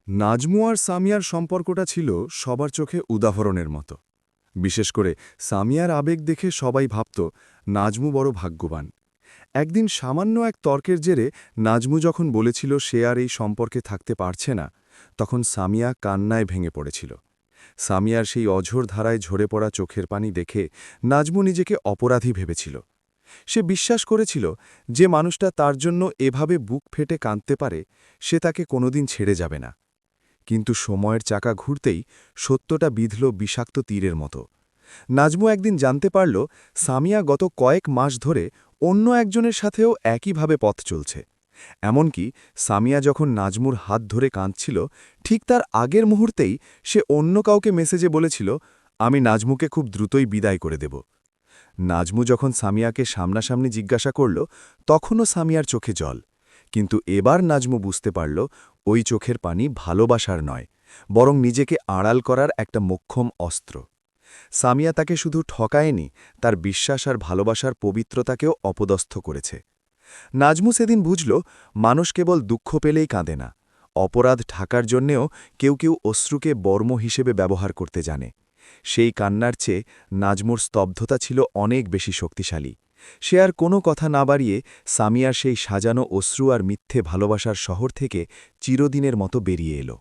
নাজমু আর সামিয়ার সম্পর্কটা ছিল সবার চোখে উদাহরণের মতো। বিশেষ করে সামিয়ার আবেগ দেখে সবাই ভাবত নাজমু বড় ভাগ্যবান। একদিন সামান্য এক তর্কের জেরে নাজমু যখন বলেছিল সে আর এই সম্পর্কে থাকতে পারছে না, তখন সামিয়া কান্নায় ভেঙে পড়েছিল। সামিয়ার সেই অঝোর ধারায় ঝরে পড়া চোখের পানি দেখে নাজমু নিজেকে অপরাধী ভেবেছিল। সে বিশ্বাস করেছিল যে মানুষটা তার জন্য এভাবে বুক ফেটে কাঁদতে পারে, সে তাকে কোনোদিন ছেড়ে যাবে না। কিন্তু সময়ের চাকা ঘুরতেই সত্যটা বিঁধল বিষাক্ত তীরের মতো। নাজমু একদিন জানতে পারল সামিয়া গত কয়েক মাস ধরে অন্য একজনের সাথেও একইভাবে পথ চলছে। এমনকি সামিয়া যখন নাজমুর হাত ধরে কাঁদছিল, ঠিক তার আগের মুহূর্তেই সে অন্য কাউকে মেসেজে বলেছিল, আমি নাজমুকে খুব দ্রুতই বিদায় করে দেব। নাজমু যখন সামিয়াকে সামনাসামনি জিজ্ঞাসা করল, তখনও সামিয়ার চোখে জল। কিন্তু এবার নাজমু বুঝতে পারল ওই চোখের পানি ভালোবাসার নয়, বরং নিজেকে আড়াল করার একটা মোক্ষম অস্ত্র। সামিয়া তাকে শুধু ঠকায়নি, তার বিশ্বাস আর ভালোবাসার পবিত্রতাকেও অপদস্থ করেছে। নাজমু সেদিন বুঝল মানুষ কেবল দুঃখ পেলেই কাঁদে না, অপরাধ ঢাকার জন্যেও কেউ কেউ অশ্রুকে বর্ম হিসেবে ব্যবহার করতে জানে। সেই কান্নার চেয়ে নাজমুর স্তব্ধতা ছিল অনেক বেশি শক্তিশালী। সে আর কোনো কথা না বাড়িয়ে সামিয়ার সেই সাজানো অশ্রু আর মিথ্যে ভালোবাসার শহর থেকে চিরদিনের মতো বেরিয়ে এলো।